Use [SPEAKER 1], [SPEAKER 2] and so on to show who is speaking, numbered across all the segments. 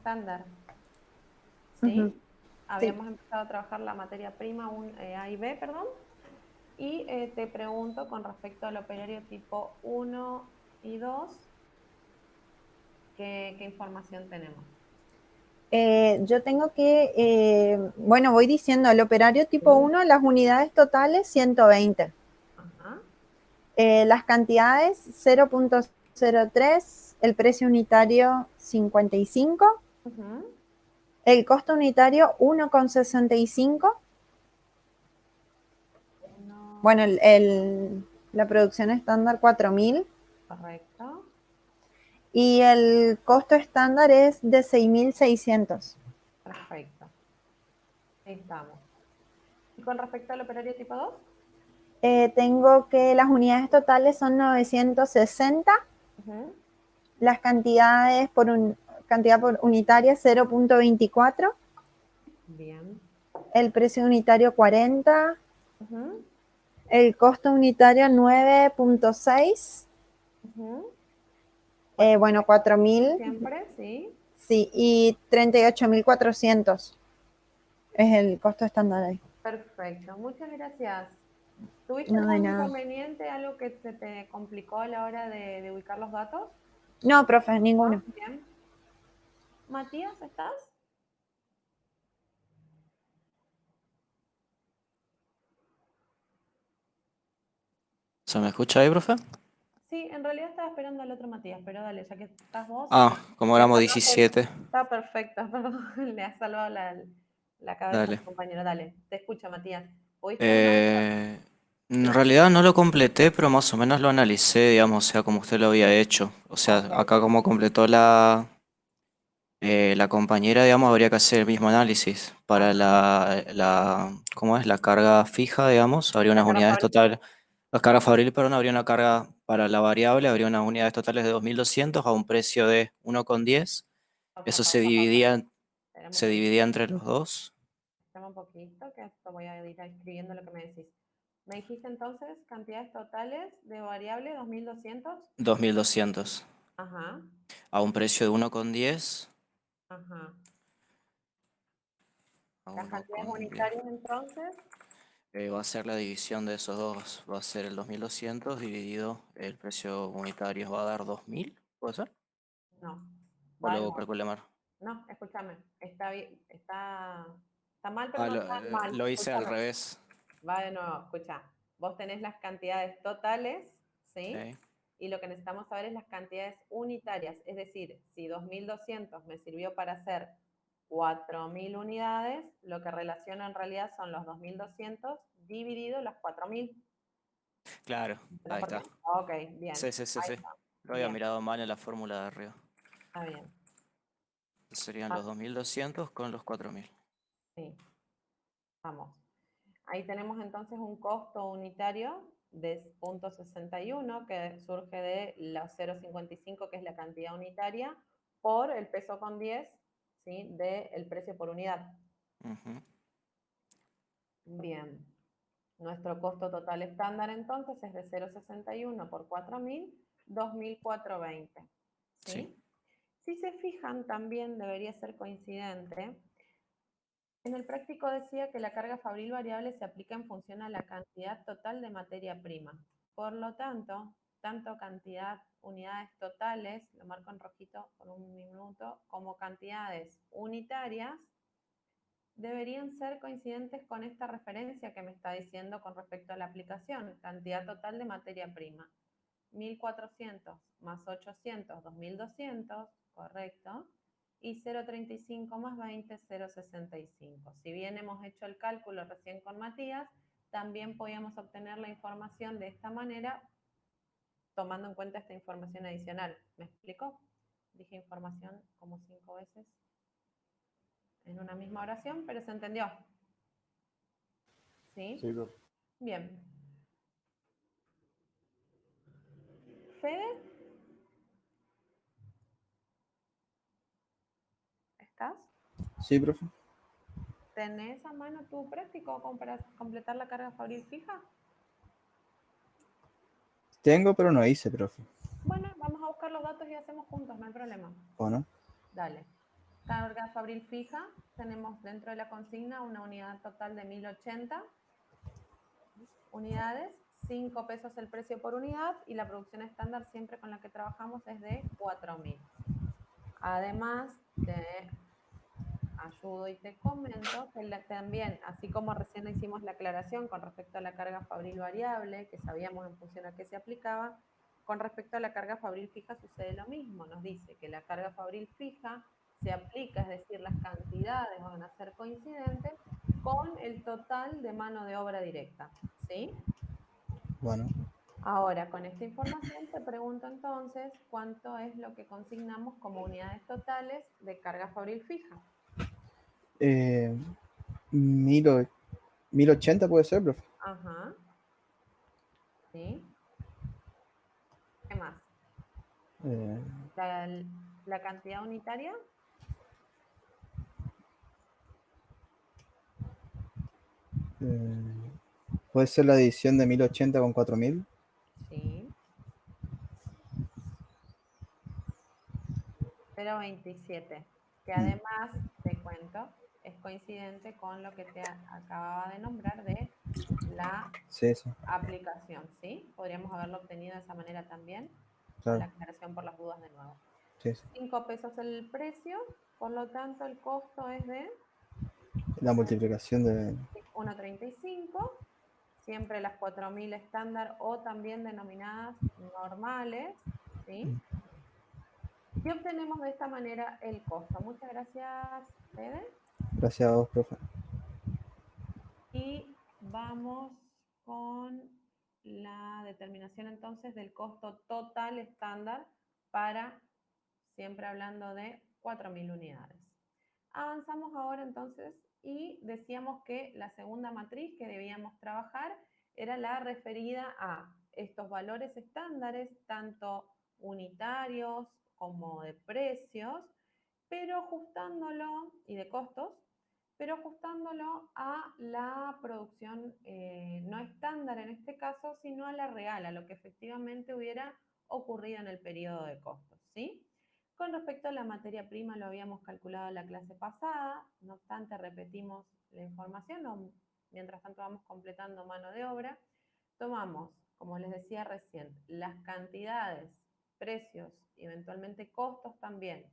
[SPEAKER 1] estándar,
[SPEAKER 2] Ujú,
[SPEAKER 1] ¿sí?
[SPEAKER 2] sí.
[SPEAKER 1] Habíamos empezado a trabajar la materia prima A y B, perdón, y te pregunto con respecto al operario tipo 1 y 2, ¿qué información tenemos?
[SPEAKER 2] Yo tengo que, bueno, voy diciendo, el operario tipo
[SPEAKER 1] Sí.
[SPEAKER 2] 1, las unidades totales 120.
[SPEAKER 1] Ajá.
[SPEAKER 2] Las cantidades 0.03, el precio unitario 55,
[SPEAKER 1] Ujú.
[SPEAKER 2] el costo unitario 1,65. Bueno,
[SPEAKER 1] Uno,
[SPEAKER 2] la producción estándar 4.000
[SPEAKER 1] correcto.
[SPEAKER 2] y el costo estándar es de 6.600.
[SPEAKER 1] Perfecto. Ahí estamos. ¿Y con respecto al operario tipo 2?
[SPEAKER 2] Tengo que las unidades totales son 960,
[SPEAKER 1] Ujú.
[SPEAKER 2] las cantidad por unitaria 0.24,
[SPEAKER 1] Bien.
[SPEAKER 2] el precio unitario 40,
[SPEAKER 1] Ujú.
[SPEAKER 2] el costo unitario 9.6,
[SPEAKER 1] Ujú. 4
[SPEAKER 2] bueno, 4.000,
[SPEAKER 1] siempre, sí.
[SPEAKER 2] sí, y 38.400 es el costo estándar ahí.
[SPEAKER 1] Perfecto. Muchas gracias. ¿Tuviste
[SPEAKER 2] No de
[SPEAKER 1] algún
[SPEAKER 2] nada.
[SPEAKER 1] inconveniente, algo que se te complicó a la hora de ubicar los datos?
[SPEAKER 2] No, profe,
[SPEAKER 1] ¿No?
[SPEAKER 2] ninguno.
[SPEAKER 1] Bien. Matías, ¿estás?
[SPEAKER 3] ¿Se me escucha ahí, profe?
[SPEAKER 1] Sí, en realidad estaba esperando al otro Matías, pero dale, ya que estás vos,
[SPEAKER 3] Ah, como
[SPEAKER 1] le
[SPEAKER 3] éramos
[SPEAKER 1] salvaste.
[SPEAKER 3] 17.
[SPEAKER 1] Está perfecto, perdón, le has salvado la cabeza a
[SPEAKER 3] Dale.
[SPEAKER 1] tu compañero. Dale, te escucho, Matías. ¿Pudiste armar?
[SPEAKER 3] Eh, en
[SPEAKER 1] ¿Sí?
[SPEAKER 3] realidad no lo completé, pero más o menos lo analicé, digamos, o sea, como usted lo había hecho. O sea,
[SPEAKER 1] Ok,
[SPEAKER 3] acá como completó la compañera, digamos, habría que hacer el mismo análisis. Para
[SPEAKER 1] ajá.
[SPEAKER 3] ¿cómo es? La carga fija, digamos, habría
[SPEAKER 1] La
[SPEAKER 3] unas
[SPEAKER 1] cara
[SPEAKER 3] unidades
[SPEAKER 1] favorita.
[SPEAKER 3] totales. La carga fabril, perdón, habría una carga para la variable, habría unas unidades totales de 2.200 a un precio de 1,10.
[SPEAKER 1] Pausa,
[SPEAKER 3] Eso
[SPEAKER 1] pausa, pausa. Espera un
[SPEAKER 3] se
[SPEAKER 1] poquito.
[SPEAKER 3] dividía entre los dos.
[SPEAKER 1] Espera un poquito, que esto voy a ir escribiendo lo que me decís. Me dijiste entonces cantidades totales de variable 2200.
[SPEAKER 3] 2.200
[SPEAKER 1] Ajá,
[SPEAKER 3] a un precio de 1,10.
[SPEAKER 1] ajá.
[SPEAKER 3] A
[SPEAKER 1] Las
[SPEAKER 3] uno
[SPEAKER 1] cantidades
[SPEAKER 3] con diez
[SPEAKER 1] unitarias entonces,
[SPEAKER 3] Va a ser la división de esos dos. Va a ser el 2.200 dividido. El precio unitario va a dar 2.000. ¿Puede ser?
[SPEAKER 1] no.
[SPEAKER 3] ¿O
[SPEAKER 1] Va de
[SPEAKER 3] lo
[SPEAKER 1] nuevo.
[SPEAKER 3] calculé mal?
[SPEAKER 1] No, escúchame. Está bien, está mal, pero
[SPEAKER 3] Ah,
[SPEAKER 1] no está mal.
[SPEAKER 3] lo hice al
[SPEAKER 1] Escúchame.
[SPEAKER 3] revés.
[SPEAKER 1] Va de nuevo, escucha. Vos tenés las cantidades totales, ¿sí?
[SPEAKER 3] Sí.
[SPEAKER 1] Y lo que necesitamos saber es las cantidades unitarias. Es decir, si 2200 me sirvió para hacer 4000 unidades, lo que relaciona en realidad son los 2200 dividido los 4000.
[SPEAKER 3] Claro,
[SPEAKER 1] ¿Entendés
[SPEAKER 3] ahí
[SPEAKER 1] por qué?
[SPEAKER 3] está.
[SPEAKER 1] Ok, bien.
[SPEAKER 3] Sí, sí, sí,
[SPEAKER 1] Ahí
[SPEAKER 3] sí.
[SPEAKER 1] está.
[SPEAKER 3] Lo había
[SPEAKER 1] Bien,
[SPEAKER 3] mirado mal en la fórmula de arriba.
[SPEAKER 1] está bien.
[SPEAKER 3] Serían
[SPEAKER 1] Ah,
[SPEAKER 3] los 2.200 con los 4.000.
[SPEAKER 1] sí, vamos. Ahí tenemos entonces un costo unitario de 0,61 que surge de los 0,55, que es la cantidad unitaria, por el peso con 10, ¿sí? Del precio por unidad.
[SPEAKER 3] Ujú.
[SPEAKER 1] Bien, nuestro costo total estándar entonces es de 0,61 por 4.000, 2.420.
[SPEAKER 3] Sí.
[SPEAKER 1] ¿Sí? Si se fijan, también debería ser coincidente. En el práctico decía que la carga fabril variable se aplica en función a la cantidad total de materia prima. Por lo tanto, tanto cantidad, unidades totales, lo marco en rojito por un minuto, como cantidades unitarias, deberían ser coincidentes con esta referencia que me está diciendo con respecto a la aplicación, cantidad total de materia prima. 1400 más 800, 2200, correcto, y 0,35 más 20, 0,65. Si bien hemos hecho el cálculo recién con Matías, también podíamos obtener la información de esta manera tomando en cuenta esta información adicional. ¿Me explico? Dije información como 5 veces en una misma oración, pero se entendió. ¿Sí?
[SPEAKER 4] Sí, profe.
[SPEAKER 1] Bien. Fede, ¿estás?
[SPEAKER 4] Sí, profe.
[SPEAKER 1] ¿Tenés a mano tu práctico para completar la carga fabril fija?
[SPEAKER 4] Tengo, pero no hice, profe.
[SPEAKER 1] Bueno, vamos a buscar los datos y hacemos juntos, no hay problema.
[SPEAKER 4] ¿O no?
[SPEAKER 1] Dale. Carga fabril fija, tenemos dentro de la consigna una unidad total de 1080 unidades, 5 pesos el precio por unidad y la producción estándar siempre con la que trabajamos es de 4.000. Además, te ayudo y te comento que también, así como recién hicimos la aclaración con respecto a la carga fabril variable, que sabíamos en función a qué se aplicaba, con respecto a la carga fabril fija sucede lo mismo. Nos dice que la carga fabril fija se aplica, es decir, las cantidades van a ser coincidentes con el total de mano de obra directa, ¿sí?
[SPEAKER 4] Bueno,
[SPEAKER 1] Ahora, con esta información te pregunto entonces, ¿cuánto es lo que consignamos como unidades totales de carga fabril fija?
[SPEAKER 4] 1080 puede ser, profe.
[SPEAKER 1] Ajá, ¿sí? ¿Qué más?
[SPEAKER 4] Eh,
[SPEAKER 1] La cantidad unitaria,
[SPEAKER 4] eh, puede ser la división de 1080 con 4000.
[SPEAKER 1] sí. 0,27, que además, te cuento, es coincidente con lo que te acababa de nombrar de la
[SPEAKER 4] Sí, eso,
[SPEAKER 1] aplicación, ¿sí? Podríamos haberlo obtenido de esa manera también, con la
[SPEAKER 4] claro.
[SPEAKER 1] aclaración por las dudas de nuevo.
[SPEAKER 4] Sí, sí.
[SPEAKER 1] 5 pesos el precio, por lo tanto el costo es de
[SPEAKER 4] La multiplicación de...
[SPEAKER 1] 1,35, siempre las 4.000 estándar o también denominadas normales, ¿sí? Y obtenemos de esta manera el costo. Muchas gracias, Fede.
[SPEAKER 4] Gracias a vos, profe.
[SPEAKER 1] Y vamos con la determinación entonces del costo total estándar para, siempre hablando de 4.000 unidades. Avanzamos ahora entonces y decíamos que la segunda matriz que debíamos trabajar era la referida a estos valores estándares, tanto unitarios como de precios, pero ajustándolo, y de costos, pero ajustándolo a la producción no estándar en este caso, sino a la real, a lo que efectivamente hubiera ocurrido en el periodo de costos, ¿sí? Con respecto a la materia prima, lo habíamos calculado en la clase pasada, no obstante repetimos la información, o mientras tanto vamos completando mano de obra. Tomamos, como les decía recién, las cantidades, precios y eventualmente costos también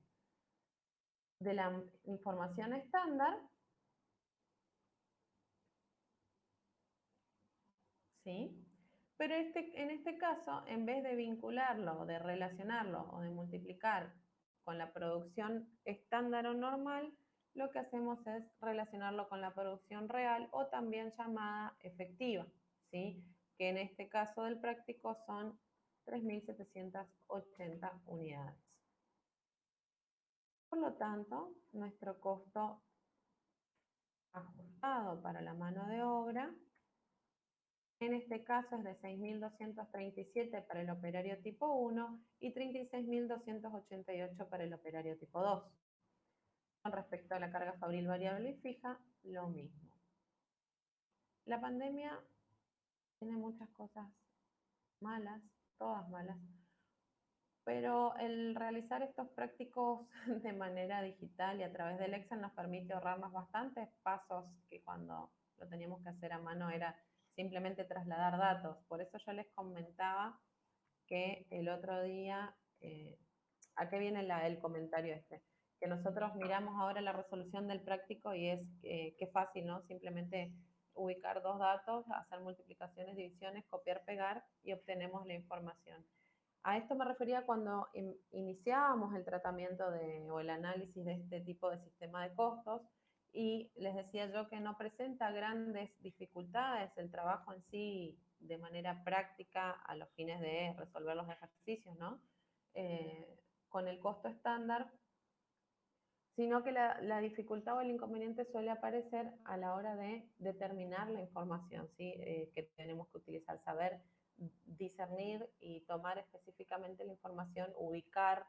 [SPEAKER 1] de la información estándar, ¿sí? Pero en este caso, en vez de vincularlo, de relacionarlo o de multiplicar con la producción estándar o normal, lo que hacemos es relacionarlo con la producción real o también llamada efectiva, ¿sí? Que en este caso del práctico son 3.780 unidades. Por lo tanto, nuestro costo ajustado para la mano de obra en este caso es de 6.237 para el operario tipo 1 y 36.288 para el operario tipo 2. Con respecto a la carga fabril variable y fija, lo mismo. La pandemia tiene muchas cosas malas, todas malas, pero el realizar estos prácticos de manera digital y a través del Excel nos permite ahorrarnos bastantes pasos que cuando lo teníamos que hacer a mano era simplemente trasladar datos. Por eso yo les comentaba que el otro día, ¿a qué viene el comentario este? Que nosotros miramos ahora la resolución del práctico y es qué fácil, ¿no? Simplemente ubicar dos datos, hacer multiplicaciones, divisiones, copiar, pegar y obtenemos la información. A esto me refería cuando iniciábamos el tratamiento o el análisis de este tipo de sistema de costos y les decía yo que no presenta grandes dificultades el trabajo en sí de manera práctica a los fines de resolver los ejercicios, ¿no? Con el costo estándar, sino que la dificultad o el inconveniente suele aparecer a la hora de determinar la información, ¿sí? Que tenemos que utilizar, saber discernir y tomar específicamente la información, ubicar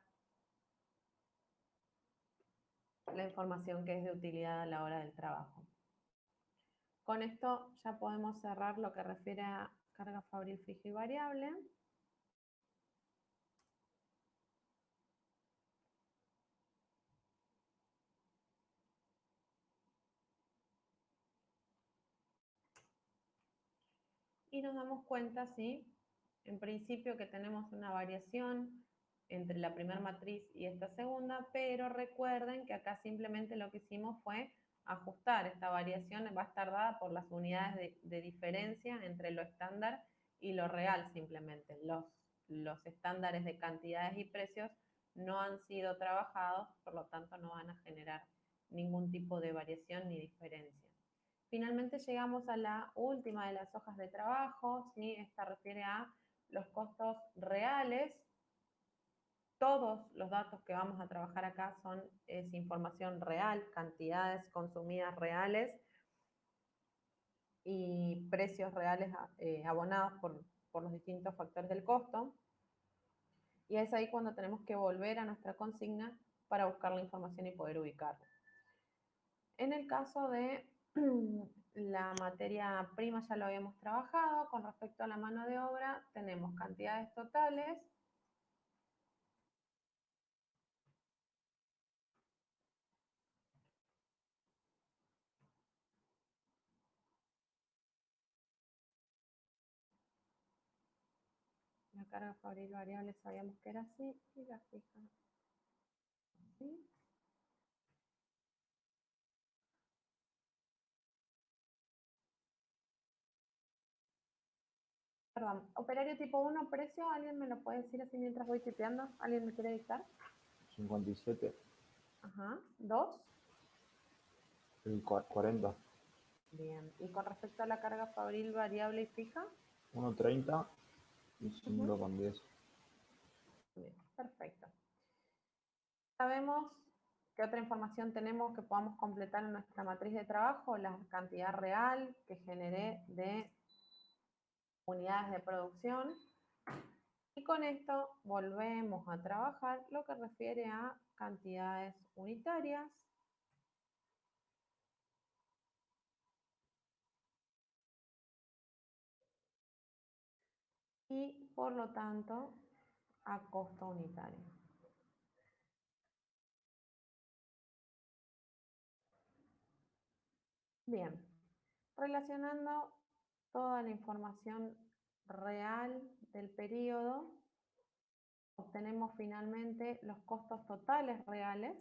[SPEAKER 1] la información que es de utilidad a la hora del trabajo. Con esto ya podemos cerrar lo que refiere a carga fabril fija y variable. y nos damos cuenta, ¿sí? En principio que tenemos una variación entre la primera matriz y esta segunda, pero recuerden que acá simplemente lo que hicimos fue ajustar. Esta variación va a estar dada por las unidades de diferencia entre lo estándar y lo real simplemente. Los estándares de cantidades y precios no han sido trabajados, por lo tanto no van a generar ningún tipo de variación ni diferencia. Finalmente llegamos a la última de las hojas de trabajo, ¿sí? Esta refiere a los costos reales. Todos los datos que vamos a trabajar acá es información real, cantidades consumidas reales y precios reales abonados por los distintos factores del costo. Y es ahí cuando tenemos que volver a nuestra consigna para buscar la información y poder ubicarla. En el caso de la materia prima ya lo habíamos trabajado. Con respecto a la mano de obra, tenemos cantidades totales. La carga fabril variable sabíamos que era así y la fija así. Perdón, operario tipo 1, precio, ¿alguien me lo puede decir así mientras voy tipeando? ¿Alguien me quiere dictar?
[SPEAKER 5] 57,
[SPEAKER 1] Ajá, 2.
[SPEAKER 5] el 40,
[SPEAKER 1] Bien, y con respecto a la carga fabril variable y fija,
[SPEAKER 5] 1.30 y 5,10.
[SPEAKER 1] bien, perfecto. Sabemos qué otra información tenemos que podamos completar en nuestra matriz de trabajo, la cantidad real que generé de unidades de producción. Y con esto volvemos a trabajar lo que refiere a cantidades unitarias. Y por lo tanto a costo unitario. Bien, relacionando toda la información real del periodo, obtenemos finalmente los costos totales reales.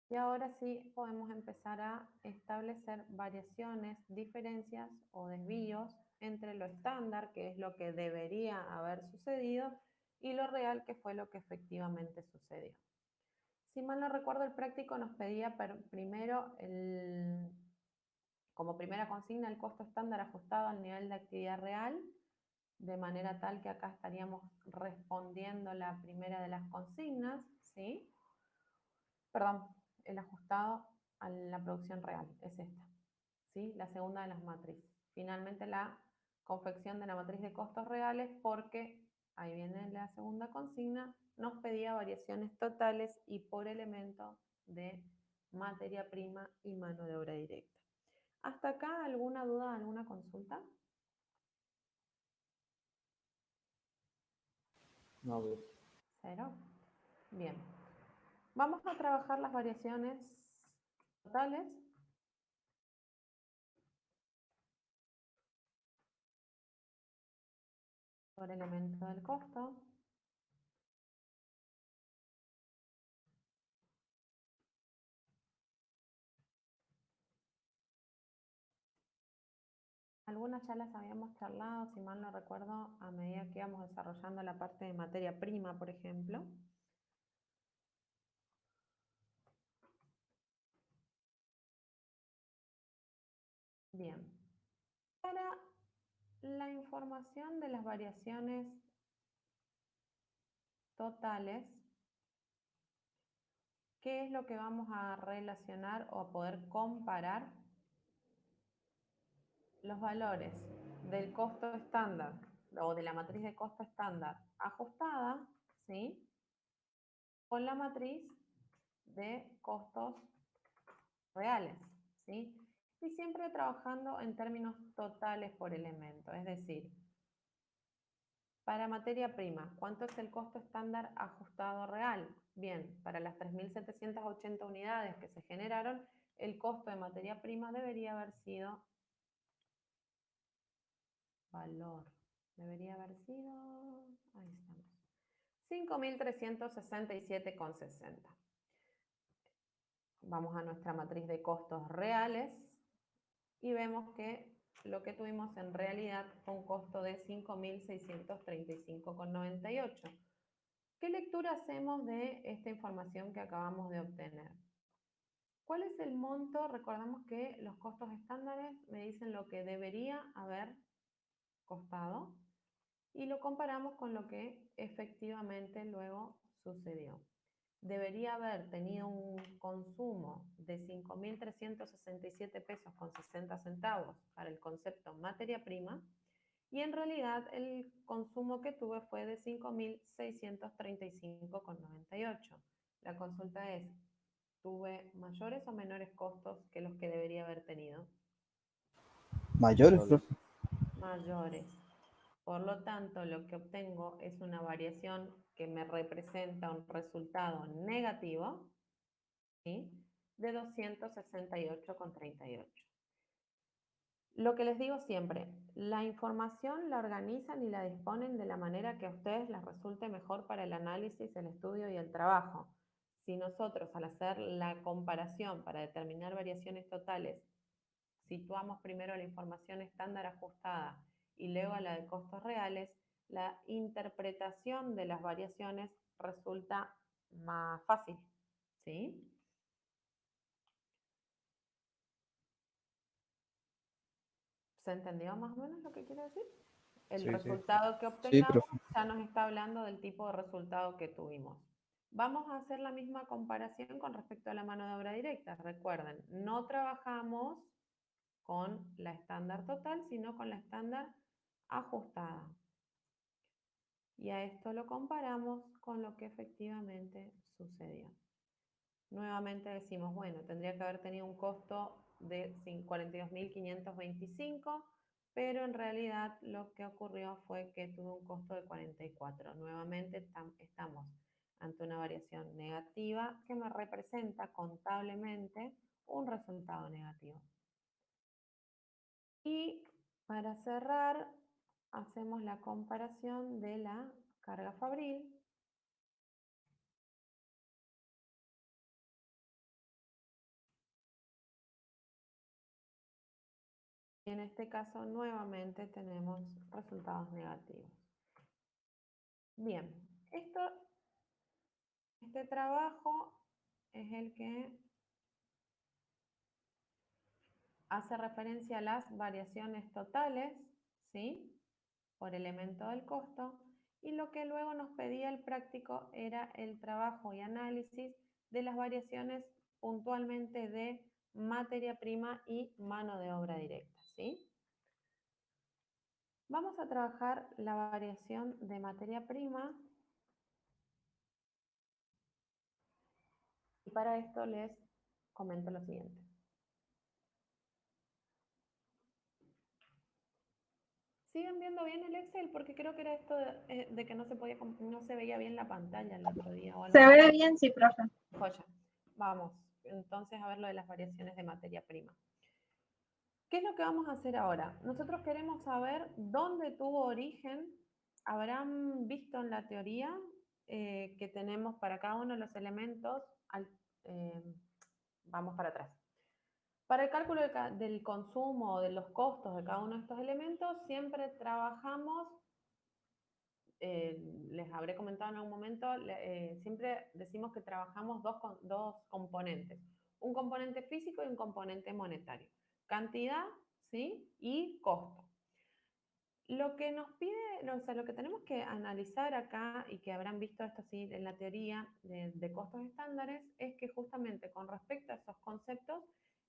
[SPEAKER 1] Y ahora sí podemos empezar a establecer variaciones, diferencias o desvíos entre lo estándar, que es lo que debería haber sucedido, y lo real, que fue lo que efectivamente sucedió. Si mal no recuerdo, el práctico nos pedía primero, como primera consigna, el costo estándar ajustado al nivel de actividad real, de manera tal que acá estaríamos respondiendo la primera de las consignas, ¿sí? Perdón, el ajustado a la producción real, es esta, ¿sí? La segunda de las matrices. Finalmente la confección de la matriz de costos reales, porque, ahí viene la segunda consigna, nos pedía variaciones totales y por elemento de materia prima y mano de obra directa. ¿Hasta acá alguna duda, alguna consulta?
[SPEAKER 5] No,
[SPEAKER 1] Cero. Bien. Vamos a trabajar las variaciones totales. Por elemento del costo. Algunas ya las habíamos charlado, si mal no recuerdo, a medida que íbamos desarrollando la parte de materia prima, por ejemplo. Bien. Para la información de las variaciones totales, ¿qué es lo que vamos a relacionar o a poder comparar? Los valores del costo estándar o de la matriz de costo estándar ajustada, ¿sí? Con la matriz de costos reales, ¿sí? Y siempre trabajando en términos totales por elemento, es decir, para materia prima, ¿cuánto es el costo estándar ajustado real? Bien, para las 3.780 unidades que se generaron, el costo de materia prima debería haber sido valor. Debería haber sido, ahí estamos, 5.367,60. Vamos a nuestra matriz de costos reales y vemos que lo que tuvimos en realidad fue un costo de 5.635,98. ¿Qué lectura hacemos de esta información que acabamos de obtener? ¿Cuál es el monto? Recordamos que los costos estándares me dicen lo que debería haber costado y lo comparamos con lo que efectivamente luego sucedió. Debería haber tenido un consumo de 5.367 pesos con 60 centavos para el concepto materia prima y en realidad el consumo que tuve fue de 5.635,98. La consulta es, ¿tuve mayores o menores costos que los que debería haber tenido?
[SPEAKER 4] Mayores,
[SPEAKER 5] Mayores.
[SPEAKER 4] profe.
[SPEAKER 1] Mayores. Por lo tanto, lo que obtengo es una variación que me representa un resultado negativo, ¿sí?, de 268,38. Lo que les digo siempre, la información la organizan y la disponen de la manera que a ustedes les resulte mejor para el análisis, el estudio y el trabajo. Si nosotros al hacer la comparación para determinar variaciones totales, situamos primero la información estándar ajustada y luego a la de costos reales, la interpretación de las variaciones resulta más fácil, ¿sí? ¿Se entendió más o menos lo que quiero decir? El
[SPEAKER 4] Sí, sí.
[SPEAKER 1] resultado que
[SPEAKER 4] Sí,
[SPEAKER 1] obtengamos
[SPEAKER 4] profe.
[SPEAKER 1] ya nos está hablando del tipo de resultado que tuvimos. Vamos a hacer la misma comparación con respecto a la mano de obra directa. Recuerden, no trabajamos con la estándar total, sino con la estándar ajustada. Y a esto lo comparamos con lo que efectivamente sucedió. Nuevamente decimos, bueno, tendría que haber tenido un costo de 42.525, pero en realidad lo que ocurrió fue que tuvo un costo de 44. Nuevamente estamos ante una variación negativa que me representa contablemente un resultado negativo. Y para cerrar, hacemos la comparación de la carga fabril. Y en este caso, nuevamente tenemos resultados negativos. Bien, este trabajo es el que hace referencia a las variaciones totales, ¿sí?, por elemento del costo, y lo que luego nos pedía el práctico era el trabajo y análisis de las variaciones puntualmente de materia prima y mano de obra directa, ¿sí? Vamos a trabajar la variación de materia prima y para esto les comento lo siguiente. ¿Siguen viendo bien el Excel? Porque creo que era esto de que no se veía bien la pantalla el otro día. O algo
[SPEAKER 2] Se
[SPEAKER 1] así.
[SPEAKER 2] ve bien, sí, profe.
[SPEAKER 1] Joya. Vamos, entonces a ver lo de las variaciones de materia prima. ¿Qué es lo que vamos a hacer ahora? Nosotros queremos saber dónde tuvo origen. Habrán visto en la teoría que tenemos para cada uno de los elementos, vamos para atrás. Para el cálculo del consumo o de los costos de cada uno de estos elementos, siempre trabajamos, les habré comentado en algún momento, siempre decimos que trabajamos dos componentes, un componente físico y un componente monetario, cantidad, ¿sí?, y costo. Lo que nos pide, o sea, lo que tenemos que analizar acá, y que habrán visto esto sí en la teoría de costos estándares, es que justamente con respecto a esos conceptos,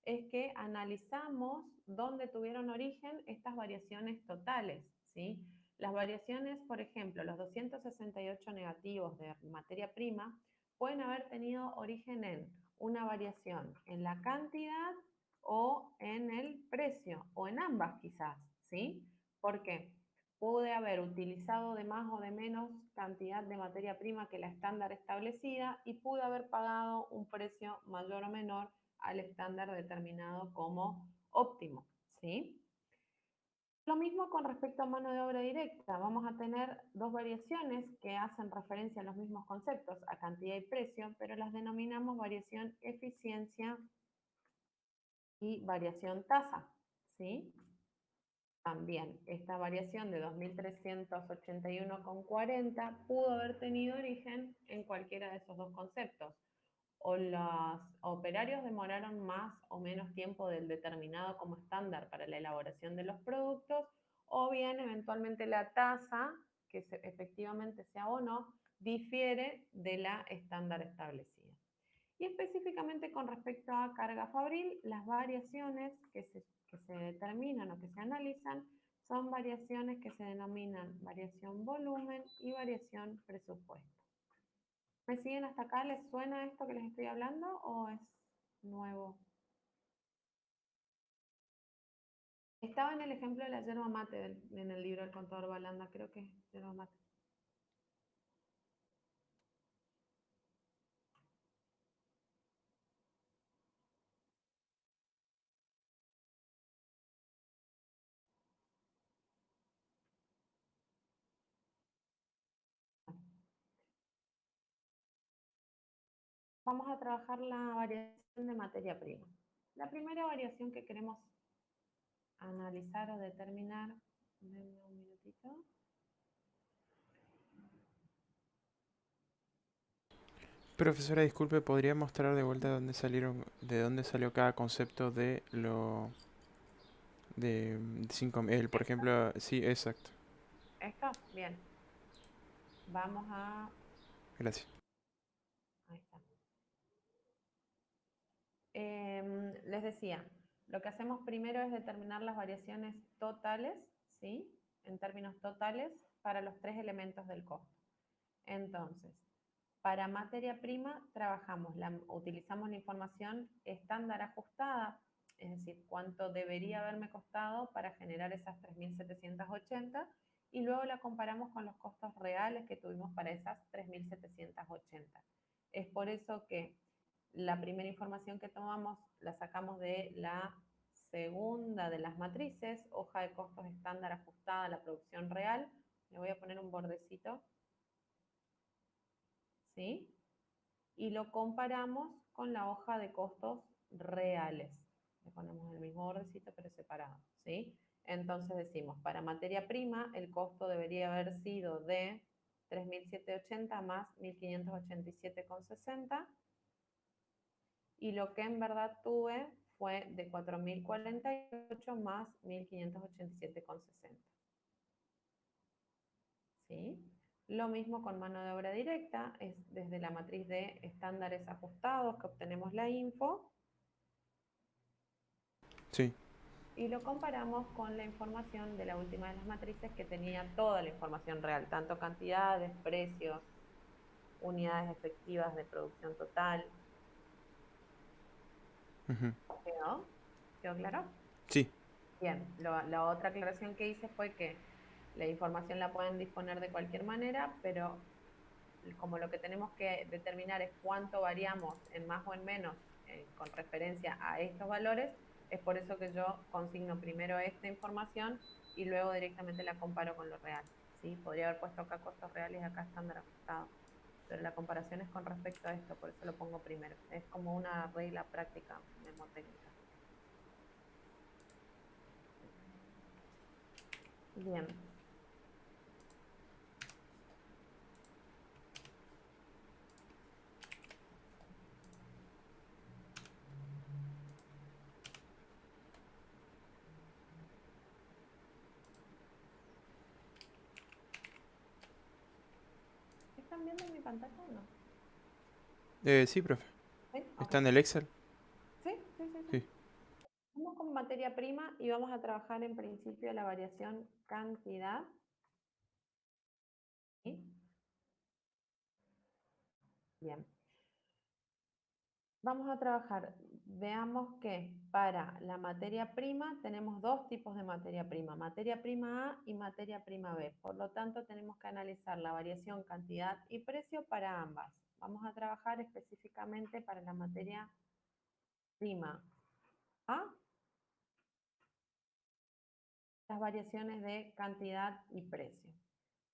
[SPEAKER 1] es que analizamos dónde tuvieron origen estas variaciones totales, ¿sí? Las variaciones, por ejemplo, los 268 negativos de materia prima, pueden haber tenido origen en una variación en la cantidad o en el precio, o en ambas quizás, ¿sí? ¿Por qué? Pude haber utilizado de más o de menos cantidad de materia prima que la estándar establecida y pude haber pagado un precio mayor o menor al estándar determinado como óptimo, ¿sí? Lo mismo con respecto a mano de obra directa. Vamos a tener dos variaciones que hacen referencia a los mismos conceptos, a cantidad y precio, pero las denominamos variación eficiencia y variación tasa, ¿sí? También esta variación de 2.381,40 pudo haber tenido origen en cualquiera de esos dos conceptos. O los operarios demoraron más o menos tiempo del determinado como estándar para la elaboración de los productos, o bien eventualmente la tasa, que efectivamente sea o no, difiere de la estándar establecida. Y específicamente con respecto a carga fabril, las variaciones que se determinan o que se analizan son variaciones que se denominan variación volumen y variación presupuesto. ¿Me siguen hasta acá? ¿Les suena esto que les estoy hablando o es nuevo? Estaba en el ejemplo de la yerba mate en el libro del contador Balanda, creo que es yerba mate. Vamos a trabajar la variación de materia prima. La primera variación que queremos analizar o determinar, denme un minutito.
[SPEAKER 6] Profesora, disculpe, ¿podría mostrar de vuelta de dónde salió cada concepto de de 5.000? Por ejemplo, sí, exacto.
[SPEAKER 1] ¿Esto? Bien. Vamos a...
[SPEAKER 6] Gracias.
[SPEAKER 1] Ahí está. Les decía, lo que hacemos primero es determinar las variaciones totales, ¿sí? En términos totales, para los tres elementos del costo. Entonces, para materia prima utilizamos la información estándar ajustada, es decir, cuánto debería haberme costado para generar esas 3.780 y luego la comparamos con los costos reales que tuvimos para esas 3.780. Es por eso que la primera información que tomamos la sacamos de la segunda de las matrices, hoja de costos estándar ajustada a la producción real. Le voy a poner un bordecito, ¿sí? Y lo comparamos con la hoja de costos reales. Le ponemos el mismo bordecito pero separado, ¿sí? Entonces decimos, para materia prima el costo debería haber sido de 3.780 más 1.587,60 y lo que en verdad tuve fue de 4.048 más 1.587,60. ¿Sí? Lo mismo con mano de obra directa, es desde la matriz de estándares ajustados que obtenemos la info.
[SPEAKER 6] Sí.
[SPEAKER 1] Y lo comparamos con la información de la última de las matrices que tenía toda la información real, tanto cantidades, precios, unidades efectivas de producción total.
[SPEAKER 6] Ujú.
[SPEAKER 1] ¿Quedó? ¿Quedó claro?
[SPEAKER 6] Sí.
[SPEAKER 1] Bien, la otra aclaración que hice fue que la información la pueden disponer de cualquier manera, pero como lo que tenemos que determinar es cuánto variamos en más o en menos con referencia a estos valores, es por eso que yo consigno primero esta información y luego directamente la comparo con lo real. ¿Sí? Podría haber puesto acá costos reales y acá estándar ajustado, pero la comparación es con respecto a esto, por eso lo pongo primero. Es como una regla práctica memotécnica. Bien. ¿Están viendo mi pantalla o no?
[SPEAKER 6] Sí, profe.
[SPEAKER 1] ¿Sí?
[SPEAKER 6] ¿Está
[SPEAKER 1] Okay.
[SPEAKER 6] en el Excel?
[SPEAKER 1] ¿Sí? Sí, sí, sí.
[SPEAKER 6] Sí.
[SPEAKER 1] Vamos con materia prima y vamos a trabajar en principio la variación cantidad. ¿Sí? Bien. Vamos a trabajar, veamos que para la materia prima tenemos dos tipos de materia prima A y materia prima B. Por lo tanto, tenemos que analizar la variación cantidad y precio para ambas. Vamos a trabajar específicamente para la materia prima A las variaciones de cantidad y precio.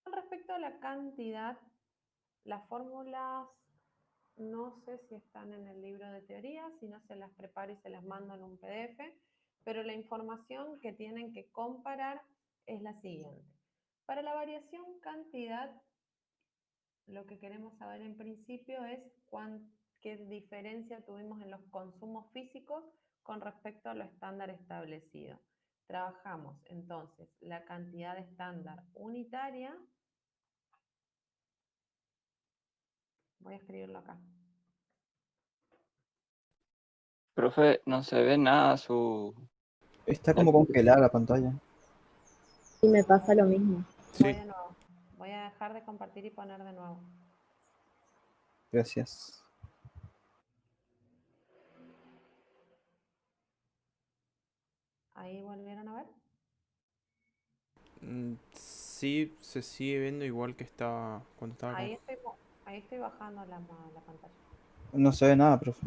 [SPEAKER 1] Con respecto a la cantidad, las fórmulas no sé si están en el libro de teoría, si no se las preparo y se las mando en un PDF, pero la información que tienen que comparar es la siguiente. Para la variación cantidad, lo que queremos saber en principio es qué diferencia tuvimos en los consumos físicos con respecto a lo estándar establecido. Trabajamos entonces la cantidad estándar unitaria. Voy a escribirlo acá.
[SPEAKER 7] Profe, no se ve nada
[SPEAKER 4] Está como congelada la pantalla.
[SPEAKER 8] Y me pasa lo mismo.
[SPEAKER 1] Voy
[SPEAKER 6] Sí.
[SPEAKER 1] de nuevo. Voy a dejar de compartir y poner de nuevo.
[SPEAKER 4] Gracias.
[SPEAKER 1] ¿Ahí volvieron a ver?
[SPEAKER 6] Sí, se sigue viendo igual que estaba cuando estaba
[SPEAKER 1] Ahí estoy bajando la pantalla.
[SPEAKER 4] No se ve nada, profe.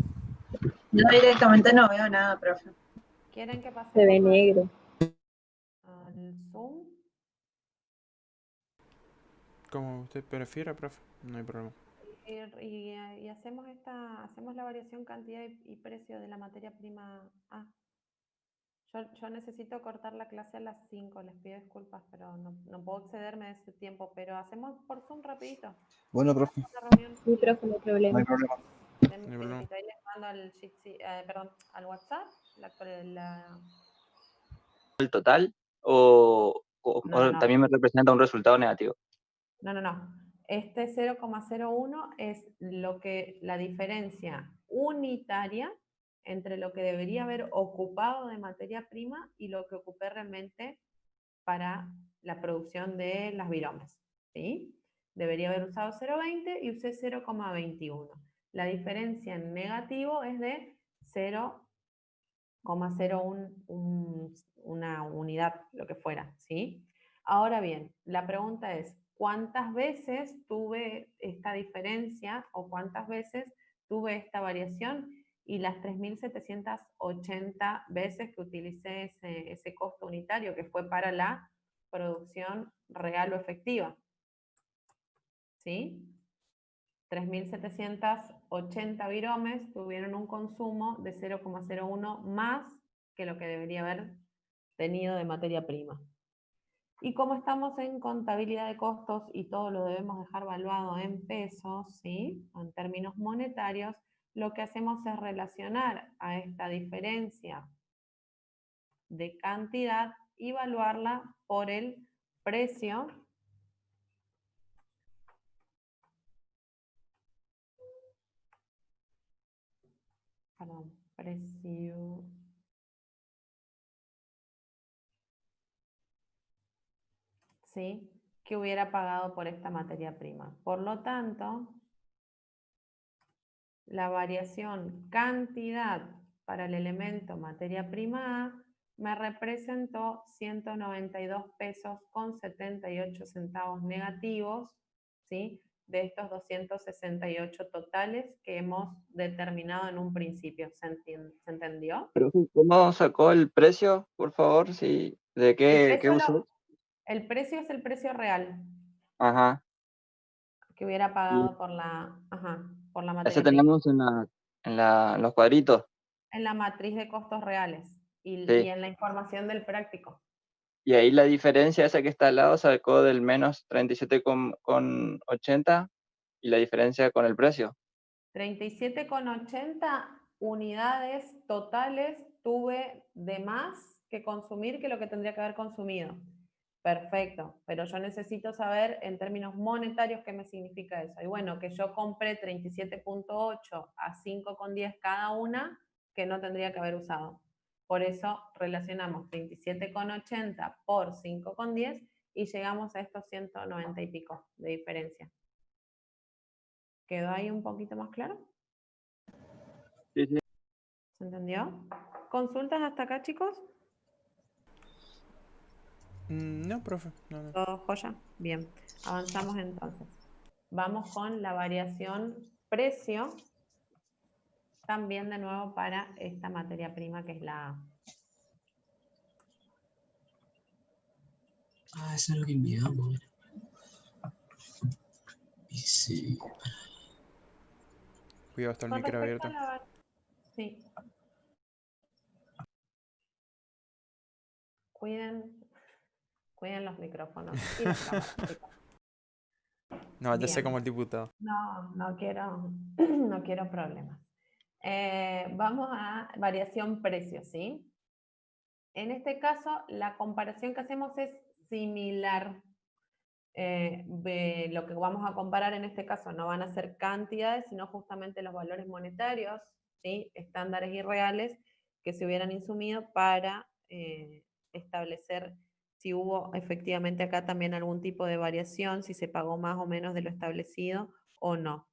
[SPEAKER 2] Yo directamente no veo nada, profe.
[SPEAKER 1] ¿Quieren que
[SPEAKER 8] Se ve
[SPEAKER 1] pasemos
[SPEAKER 8] negro.
[SPEAKER 1] al Zoom?
[SPEAKER 6] como usted prefiera, profe. No hay problema.
[SPEAKER 1] Y hacemos la variación cantidad y precio de la materia prima A. Yo necesito cortar la clase a las 5, les pido disculpas, pero no puedo excederme de ese tiempo, pero hacemos por Zoom rapidito.
[SPEAKER 4] Bueno, profe,
[SPEAKER 1] Una reunión.
[SPEAKER 8] Sí, profe, no hay
[SPEAKER 4] no
[SPEAKER 8] problema.
[SPEAKER 4] hay problema.
[SPEAKER 6] No hay problema.
[SPEAKER 1] Ahí les mando al WhatsApp
[SPEAKER 7] el total o
[SPEAKER 1] No.
[SPEAKER 7] también me representa un resultado negativo.
[SPEAKER 1] No. Este 0,01 es la diferencia unitaria entre lo que debería haber ocupado de materia prima y lo que ocupé realmente para la producción de las viromas, ¿sí? Debería haber usado 0,20 y usé 0,21. La diferencia en negativo es de 0,01 una unidad, lo que fuera, ¿sí? Ahora bien, la pregunta es, ¿cuántas veces tuve esta diferencia o cuántas veces tuve esta variación? Y las 3.780 veces que utilicé ese costo unitario, que fue para la producción real o efectiva. ¿Sí? 3.780 viromes tuvieron un consumo de 0,01 más que lo que debería haber tenido de materia prima. Y como estamos en contabilidad de costos y todo lo debemos dejar valuado en pesos, ¿sí? En términos monetarios, lo que hacemos es relacionar a esta diferencia de cantidad y evaluarla por el precio precio ¿sí? Que hubiera pagado por esta materia prima. Por lo tanto, la variación cantidad para el elemento materia prima A me representó 192 pesos con 78 centavos negativos, ¿sí? De estos 268 totales que hemos determinado en un principio. ¿Se entendió?
[SPEAKER 7] Pero, ¿cómo sacó el precio, por favor? Sí, ¿de qué usó?
[SPEAKER 1] El precio es el precio real
[SPEAKER 7] Ajá.
[SPEAKER 1] que hubiera
[SPEAKER 7] Y
[SPEAKER 1] pagado por la
[SPEAKER 7] ese
[SPEAKER 1] materia prima.
[SPEAKER 7] tenemos en los cuadritos.
[SPEAKER 1] En la matriz de costos reales y
[SPEAKER 7] Sí.
[SPEAKER 1] en la información del práctico.
[SPEAKER 7] Y ahí la diferencia esa que está al lado sacó del menos 37,80 y la diferencia con el precio.
[SPEAKER 1] 37,80 unidades totales tuve de más que consumir que lo que tendría que haber consumido. Perfecto, pero yo necesito saber en términos monetarios qué me significa eso. Y bueno, que yo compré 37,8 a 5,10 cada una que no tendría que haber usado. Por eso relacionamos 37,80 por 5,10 y llegamos a estos 190 y pico de diferencia. ¿Quedó ahí un poquito más claro?
[SPEAKER 7] Sí, sí.
[SPEAKER 1] ¿Se entendió? ¿Consultas hasta acá, chicos?
[SPEAKER 6] No, profe. No.
[SPEAKER 1] ¿Todo joya? Bien, avanzamos entonces. Vamos con la variación precio, también de nuevo para esta materia prima que es la A.
[SPEAKER 9] Ah, eso es lo que enviamos. Dice,
[SPEAKER 6] Cuidado, está el
[SPEAKER 1] Con
[SPEAKER 6] micro
[SPEAKER 1] respecto a
[SPEAKER 6] abierto.
[SPEAKER 1] sí, cuiden, cuiden los micrófonos y las cámaras, chicos.
[SPEAKER 6] No, ya sé
[SPEAKER 1] Bien.
[SPEAKER 6] como el diputado.
[SPEAKER 1] No quiero, no quiero problemas. Vamos a variación precio, ¿sí? En este caso, la comparación que hacemos es similar. Lo que vamos a comparar en este caso no van a ser cantidades, sino justamente los valores monetarios, ¿sí? Estándares y reales que se hubieran insumido para establecer si hubo efectivamente acá también algún tipo de variación, si se pagó más o menos de lo establecido o no.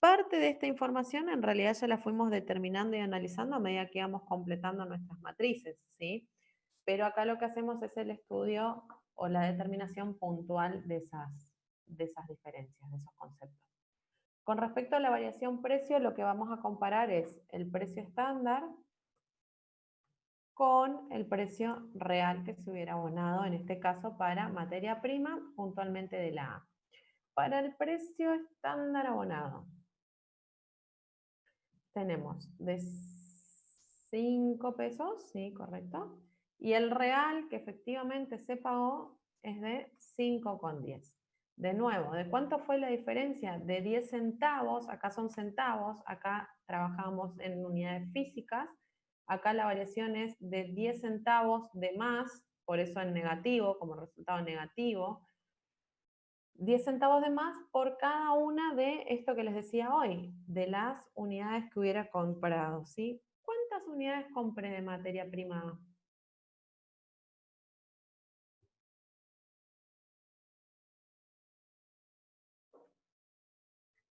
[SPEAKER 1] Parte de esta información en realidad ya la fuimos determinando y analizando a medida que íbamos completando nuestras matrices, ¿sí? Pero acá lo que hacemos es el estudio o la determinación puntual de esas diferencias, de esos conceptos. Con respecto a la variación precio, lo que vamos a comparar es el precio estándar con el precio real que se hubiera abonado, en este caso para materia prima, puntualmente de la A. Para el precio estándar abonado, tenemos de 5 pesos, sí, correcto, y el real que efectivamente se pagó es de 5,10. De nuevo, ¿de cuánto fue la diferencia? De 10 centavos, acá son centavos, acá trabajamos en unidades físicas, acá la variación es de 10 centavos de más, por eso en negativo, como resultado negativo, 10 centavos de más por cada una de esto que les decía hoy, de las unidades que hubiera comprado, ¿sí? ¿Cuántas unidades compré de materia prima?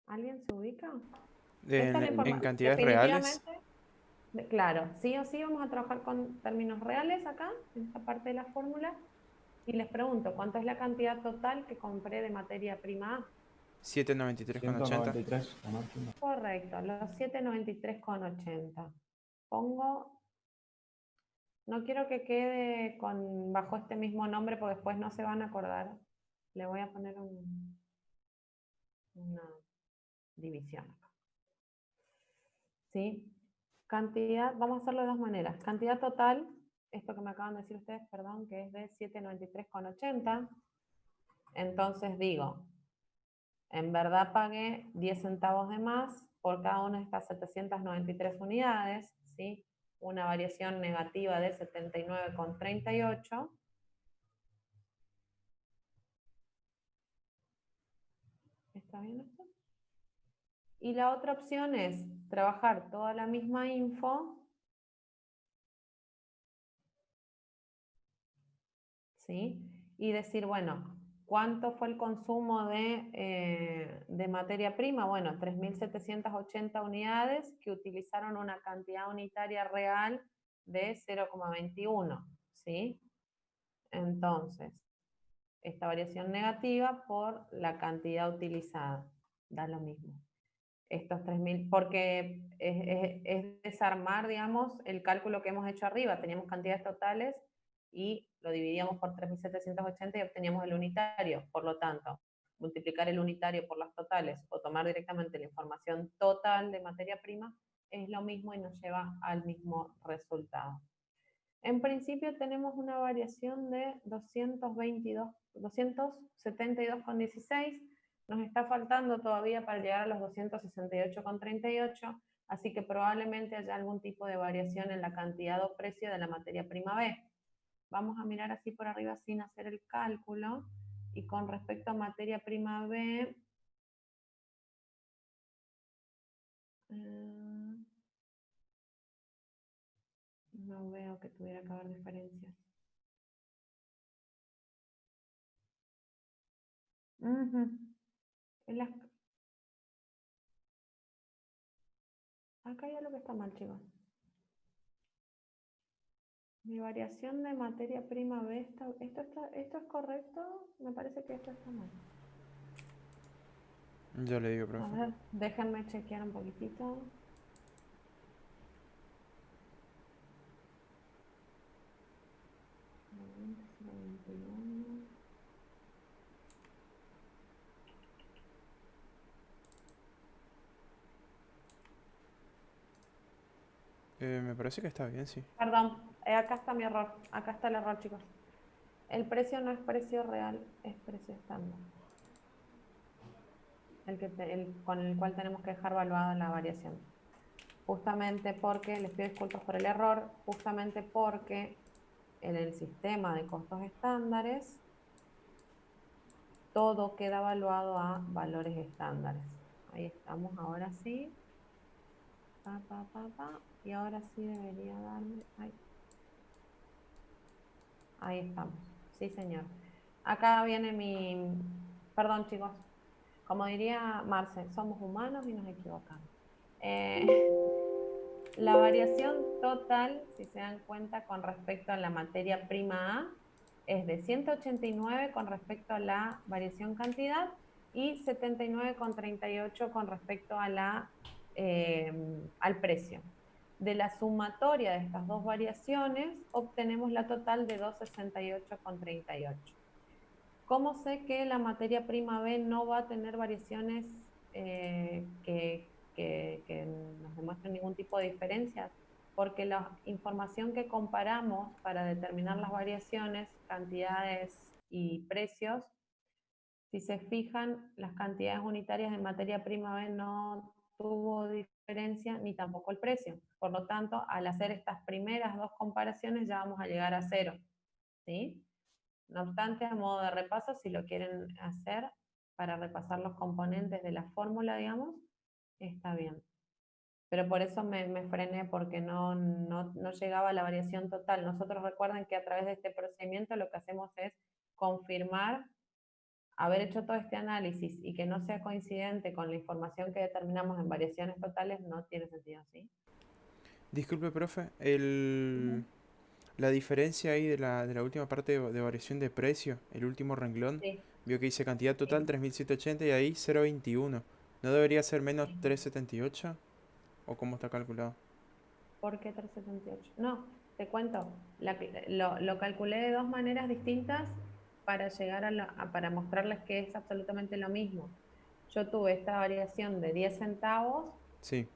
[SPEAKER 1] ¿Alguien se ubica? Esta es la
[SPEAKER 6] En
[SPEAKER 1] información.
[SPEAKER 6] cantidades reales,
[SPEAKER 1] Definitivamente, claro, sí o sí vamos a trabajar con términos reales acá, en esta parte de la fórmula, y les pregunto, ¿cuánto es la cantidad total que compré de materia prima A?
[SPEAKER 6] 793,80.
[SPEAKER 5] 193 o no.
[SPEAKER 1] Correcto, los 793,80. Pongo, no quiero que quede bajo este mismo nombre porque después no se van a acordar. Le voy a poner una división acá. ¿Sí? Cantidad, vamos a hacerlo de dos maneras. Cantidad total, esto que me acaban de decir ustedes, perdón, que es de 793,80. Entonces digo, en verdad pagué 10 centavos de más por cada una de estas 793 unidades, ¿sí? Una variación negativa de 79,38. ¿Está bien esto? Y la otra opción es trabajar toda la misma info, ¿sí? Y decir, bueno, ¿cuánto fue el consumo de materia prima? Bueno, 3.780 unidades que utilizaron una cantidad unitaria real de 0,21, ¿sí? Entonces, esta variación negativa por la cantidad utilizada, da lo mismo. Estos 3.000, porque es desarmar, digamos, el cálculo que hemos hecho arriba. Teníamos cantidades totales y lo dividíamos por 3.780 y obteníamos el unitario. Por lo tanto, multiplicar el unitario por las totales o tomar directamente la información total de materia prima es lo mismo y nos lleva al mismo resultado. En principio tenemos una variación de 272,16. Nos está faltando todavía para llegar a los 268,38, así que probablemente haya algún tipo de variación en la cantidad o precio de la materia prima B. Vamos a mirar así por arriba sin hacer el cálculo. Y con respecto a materia prima B, no veo que tuviera que haber diferencias. Acá hay algo que está mal, chicos. Mi variación de materia prima B, ¿esto es correcto? Me parece que esto está mal.
[SPEAKER 6] yo le digo,
[SPEAKER 1] A
[SPEAKER 6] profe.
[SPEAKER 1] ver, déjenme chequear un poquitito.
[SPEAKER 6] Me parece que está bien, sí.
[SPEAKER 1] Perdón, acá está mi error. Acá está el error, chicos. El precio no es precio real, es precio estándar. Con el cual tenemos que dejar evaluada la variación. Justamente porque, les pido disculpas por el error, justamente porque en el sistema de costos estándares todo queda evaluado a valores estándares. Ahí estamos, ahora sí. Y ahora sí debería darme. Ahí estamos. Sí, señor. Acá viene mi. Perdón, chicos. Como diría Marce, somos humanos y nos equivocamos. La variación total, si se dan cuenta, con respecto a la materia prima A, es de 189 con respecto a la variación cantidad y 79,38 con respecto a al precio. De la sumatoria de estas dos variaciones, obtenemos la total de 268,38. ¿Cómo sé que la materia prima B no va a tener variaciones que nos demuestren ningún tipo de diferencias? Porque la información que comparamos para determinar las variaciones, cantidades y precios, si se fijan, las cantidades unitarias de materia prima B no tuvo diferencia ni tampoco el precio. Por lo tanto, al hacer estas primeras dos comparaciones ya vamos a llegar a cero, ¿sí? No obstante, a modo de repaso, si lo quieren hacer para repasar los componentes de la fórmula, digamos, está bien. Pero por eso me frené, porque no llegaba a la variación total. Nosotros recuerden que a través de este procedimiento lo que hacemos es confirmar haber hecho todo este análisis y que no sea coincidente con la información que determinamos en variaciones totales no tiene sentido, ¿sí?
[SPEAKER 6] Disculpe, profe, la diferencia ahí de la última parte de variación de precio, el último renglón,
[SPEAKER 1] Sí,
[SPEAKER 6] vio que dice cantidad total
[SPEAKER 1] sí,
[SPEAKER 6] 3780 y ahí 0.21. ¿No debería ser menos
[SPEAKER 1] sí.
[SPEAKER 6] 378? ¿O cómo está calculado?
[SPEAKER 1] ¿Por qué 378? No, te cuento, lo calculé de dos maneras distintas para llegar para mostrarles que es absolutamente lo mismo. Yo tuve esta variación de 10 centavos
[SPEAKER 6] Sí,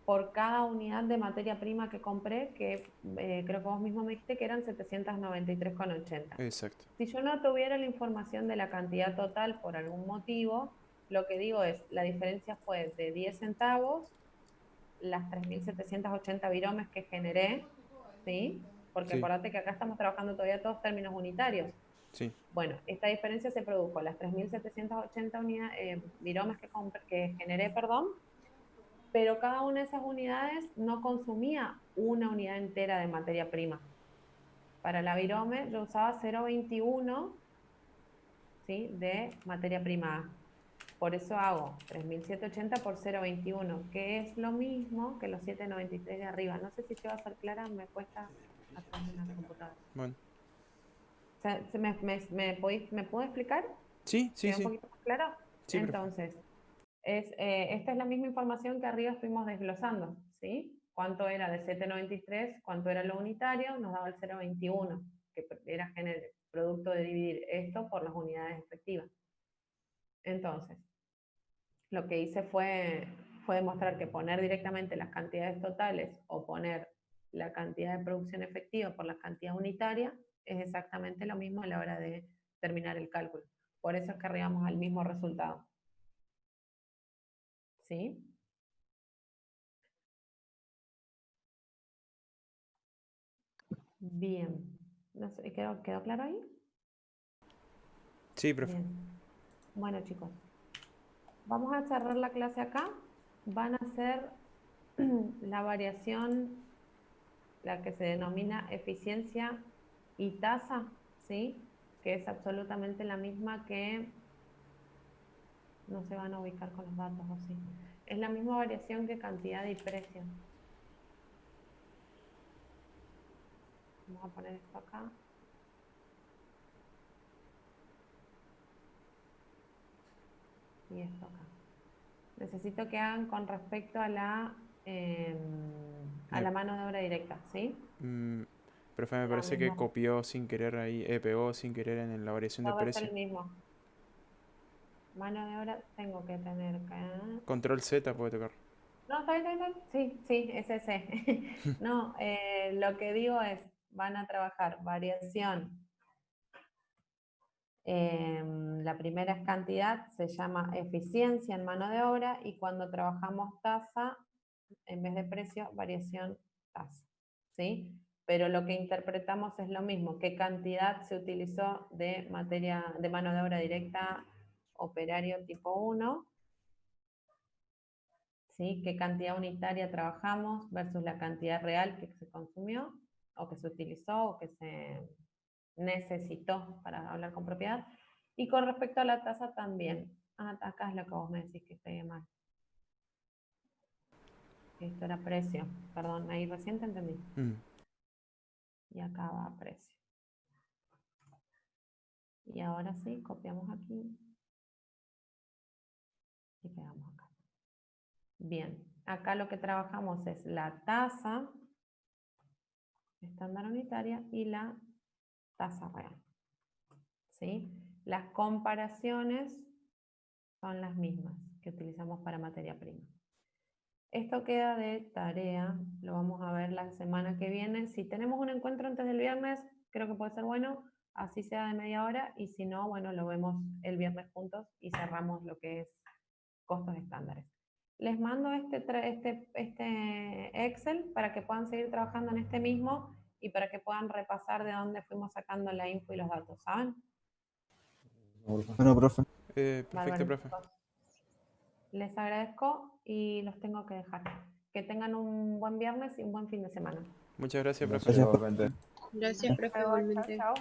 [SPEAKER 1] por cada unidad de materia prima que compré, que creo que vos mismo me dijiste que eran 793,80.
[SPEAKER 6] exacto.
[SPEAKER 1] Si yo no tuviera la información de la cantidad total por algún motivo, lo que digo es, la diferencia fue de 10 centavos, las 3.780 viromes que generé, ¿sí? Porque
[SPEAKER 6] Sí,
[SPEAKER 1] acordate que acá estamos trabajando todavía todos términos unitarios.
[SPEAKER 6] sí,
[SPEAKER 1] Bueno, esta diferencia se produjo, las 3.780 viromes que generé, perdón, pero cada una de esas unidades no consumía una unidad entera de materia prima. Para la virome yo usaba 0,21, ¿sí?, de materia prima A. Por eso hago 3.780 por 0,21, que es lo mismo que los 793 de arriba. No sé si te va a ser clara, me cuesta atrás de la computadora.
[SPEAKER 6] bueno.
[SPEAKER 1] ¿Me puedo explicar?
[SPEAKER 6] Sí, sí,
[SPEAKER 1] ¿Queda un
[SPEAKER 6] sí,
[SPEAKER 1] poquito más claro?
[SPEAKER 6] sí, profe.
[SPEAKER 1] Entonces, esta es la misma información que arriba estuvimos desglosando, ¿sí? ¿Cuánto era de 793? ¿Cuánto era lo unitario? Nos daba el 0,21, que era el producto de dividir esto por las unidades efectivas. Entonces, lo que hice fue demostrar que poner directamente las cantidades totales o poner la cantidad de producción efectiva por la cantidad unitaria es exactamente lo mismo a la hora de terminar el cálculo. Por eso es que arribamos al mismo resultado. ¿Sí? Bien. No sé, ¿quedó claro ahí?
[SPEAKER 6] Sí, profe.
[SPEAKER 1] Bien. Bueno, chicos, vamos a cerrar la clase acá. Van a hacer la variación, la que se denomina eficiencia y tasa, ¿sí? Que es absolutamente la misma que, no se van a ubicar con los datos, ¿o sí? Es la misma variación que cantidad y precio. Vamos a poner esto acá. Y esto acá. Necesito que hagan con respecto a la mano de obra directa, ¿sí?
[SPEAKER 6] Profe, me
[SPEAKER 1] La
[SPEAKER 6] parece que
[SPEAKER 1] misma.
[SPEAKER 6] copió sin querer ahí, pegó sin querer en la variación de
[SPEAKER 1] Todo va a ser
[SPEAKER 6] precio.
[SPEAKER 1] el mismo. Mano de obra tengo que tener que...
[SPEAKER 6] Control Z puede tocar.
[SPEAKER 1] No, está bien, está bien. Sí, sí, es ese. No, lo que digo es, van a trabajar variación. La primera es cantidad, se llama eficiencia en mano de obra, y cuando trabajamos tasa, en vez de precio, variación tasa, ¿sí? Pero lo que interpretamos es lo mismo, qué cantidad se utilizó de materia, de mano de obra directa, operario tipo 1, ¿sí? Qué cantidad unitaria trabajamos versus la cantidad real que se consumió, o que se utilizó, o que se necesitó, para hablar con propiedad. Y con respecto a la tasa también. Acá es lo que vos me decís que pegué mal. Esto era precio, perdón, ahí recién te entendí. Y acá va precio. Y ahora sí, copiamos aquí y pegamos acá. Bien, acá lo que trabajamos es la tasa estándar unitaria y la tasa real. ¿Sí? Las comparaciones son las mismas que utilizamos para materia prima. Esto queda de tarea, lo vamos a ver la semana que viene. Si tenemos un encuentro antes del viernes, creo que puede ser bueno, así sea de media hora, y si no, bueno, lo vemos el viernes juntos y cerramos lo que es costos estándares. Les mando este Excel para que puedan seguir trabajando en este mismo y para que puedan repasar de dónde fuimos sacando la info y los datos, ¿saben?
[SPEAKER 4] Bueno, profe.
[SPEAKER 6] Perfecto,
[SPEAKER 1] Bárbaro,
[SPEAKER 6] profe.
[SPEAKER 1] chicos. Les agradezco y los tengo que dejar. Que tengan un buen viernes y un buen fin de semana.
[SPEAKER 6] Muchas gracias, profe.
[SPEAKER 5] Gracias, igualmente.
[SPEAKER 8] Gracias, profe, igualmente.
[SPEAKER 1] Chao, chao.